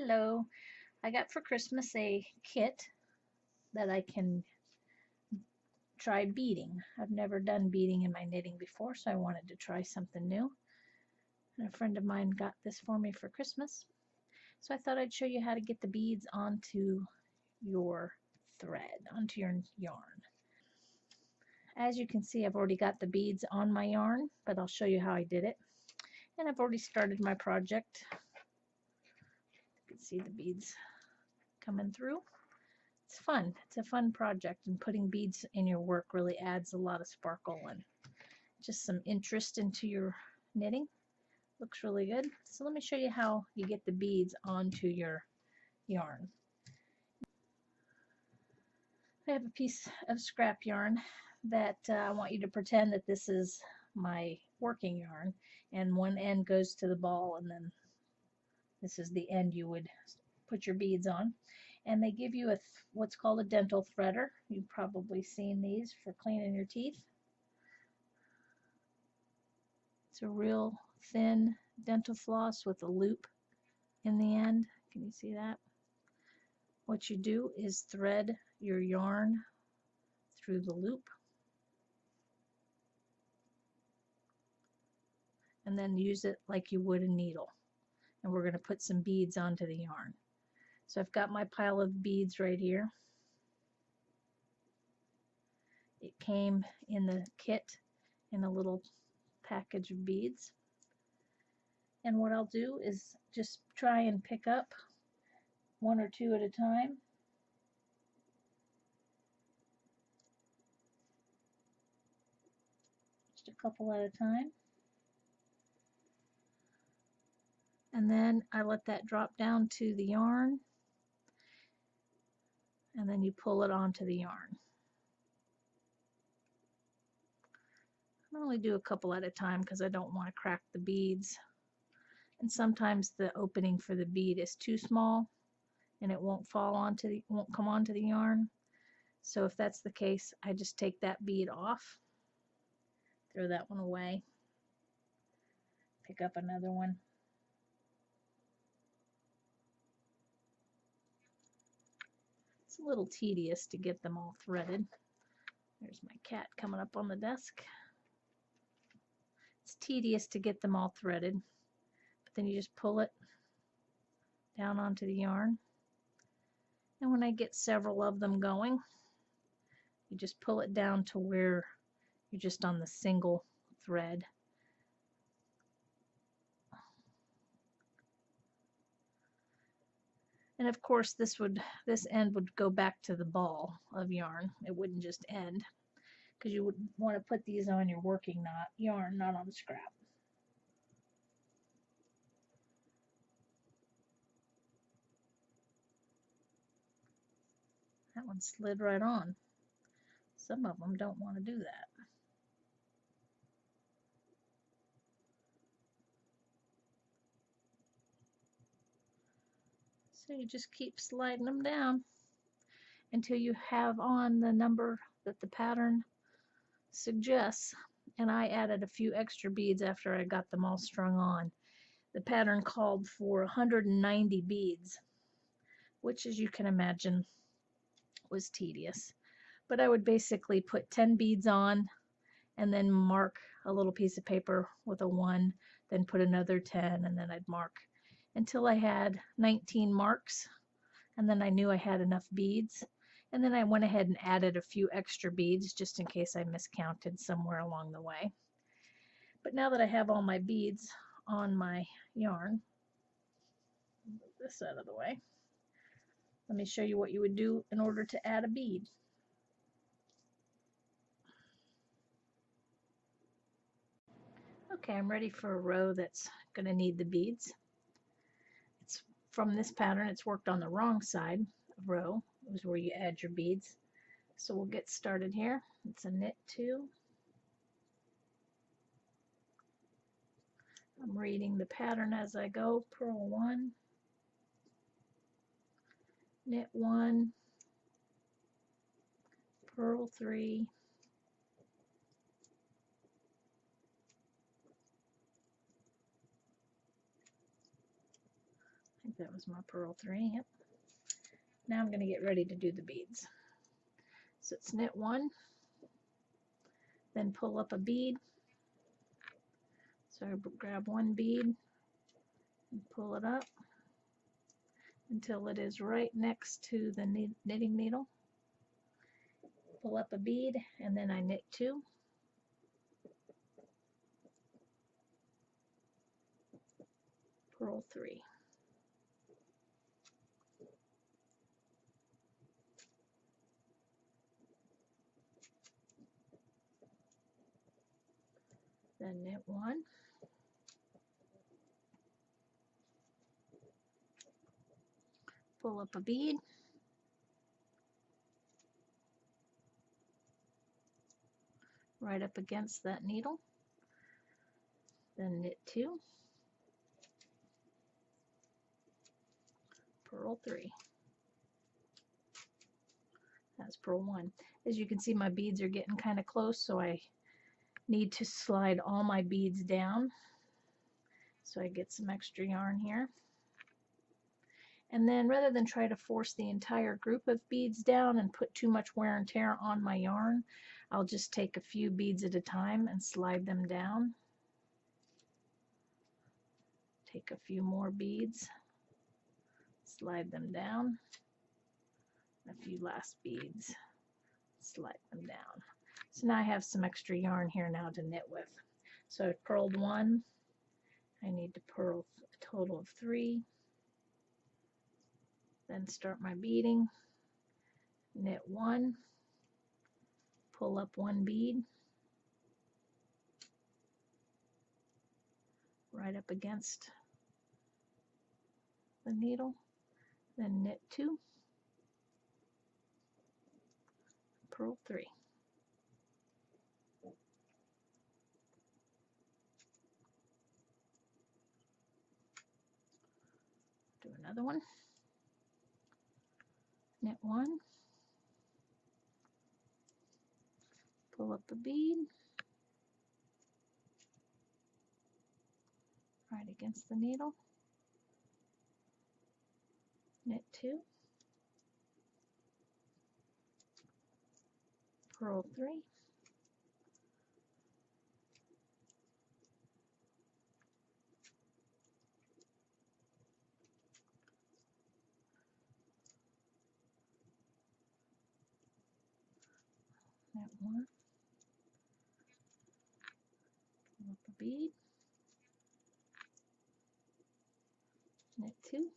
Hello. I got for Christmas a kit that I can try beading. I've never done beading in my knitting before, so I wanted to try something new. And a friend of mine got this for me for Christmas. So I thought I'd show you how to get the beads onto your thread, onto your yarn. As you can see, I've already got the beads on my yarn, but I'll show you how I did it. And I've already started my project. You can see the beads coming through. It's fun. It's a fun project, and putting beads in your work really adds a lot of sparkle and just some interest into your knitting. Looks really good. So let me show you how you get the beads onto your yarn. I have a piece of scrap yarn that I want you to pretend that this is my working yarn, and one end goes to the ball, and then this is the end you would put your beads on. And they give you what's called a dental threader. You've probably seen these for cleaning your teeth. It's a real thin dental floss with a loop in the end. Can you see that? What you do is thread your yarn through the loop and then use it like you would a needle. And we're going to put some beads onto the yarn. So I've got my pile of beads right here. It came in the kit in a little package of beads. And what I'll do is just try and pick up one or two at a time. Just a couple at a time. And then I let that drop down to the yarn. And then you pull it onto the yarn. I only do a couple at a time because I don't want to crack the beads. And sometimes the opening for the bead is too small and it won't come onto the yarn. So if that's the case, I just take that bead off, throw that one away, pick up another one. It's a little tedious to get them all threaded. There's my cat coming up on the desk. It's tedious to get them all threaded, but then you just pull it down onto the yarn. And when I get several of them going, you just pull it down to where you're just on the single thread. And of course this end would go back to the ball of yarn. It wouldn't just end, because you would want to put these on your working yarn, not on scrap. That one slid right on. Some of them don't want to do that. So you just keep sliding them down until you have on the number that the pattern suggests. And I added a few extra beads after I got them all strung on. The pattern called for 190 beads, which, as you can imagine, was tedious. But I would basically put 10 beads on and then mark a little piece of paper with a 1, then put another 10, and then I'd mark until I had 19 marks, and then I knew I had enough beads. And then I went ahead and added a few extra beads just in case I miscounted somewhere along the way. But now that I have all my beads on my yarn, move this out of the way. Let me show you what you would do in order to add a bead. Okay, I'm ready for a row that's going to need the beads. It's from this pattern. It's worked on the wrong side of row. It was where you add your beads. So we'll get started here. It's a knit 2. I'm reading the pattern as I go. Purl 1, knit 1, purl 3, and think that was my purl 3. Yep. Now I'm going to get ready to do the beads. So it's knit 1, then pull up a bead. So I grab 1 bead and pull it up until it is right next to the knitting needle. Pull up a bead and then I knit 2. Purl 3. Then knit 1. Pull up a bead. Right up against that needle. Then knit 2. Purl 3. That's purl 1. As you can see, my beads are getting kind of close, so I need to slide all my beads down. So I get some extra yarn here. And then rather than try to force the entire group of beads down and put too much wear and tear on my yarn, I'll just take a few beads at a time and slide them down. Take a few more beads, slide them down, a few last beads, slide them down. So now I have some extra yarn here now to knit with. So I've purled 1, I need to purl a total of 3, then start my beading, knit 1, pull up 1 bead, right up against the needle, then knit 2, purl 3. Do another one, knit 1, pull up a bead, right against the needle, knit 2, purl 3, knit 1, pull up a bead, knit 2.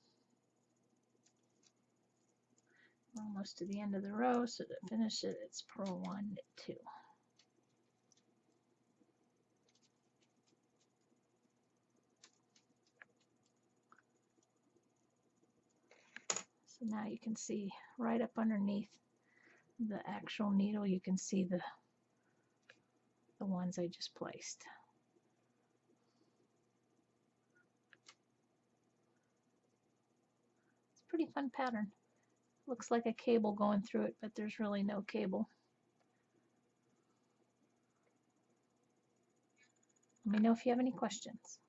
We're almost to the end of the row, so to finish it, it's purl 1, knit 2. So now you can see right up underneath the actual needle, you can see the ones I just placed. It's a pretty fun pattern. Looks like a cable going through it, but there's really no cable. Let me know if you have any questions.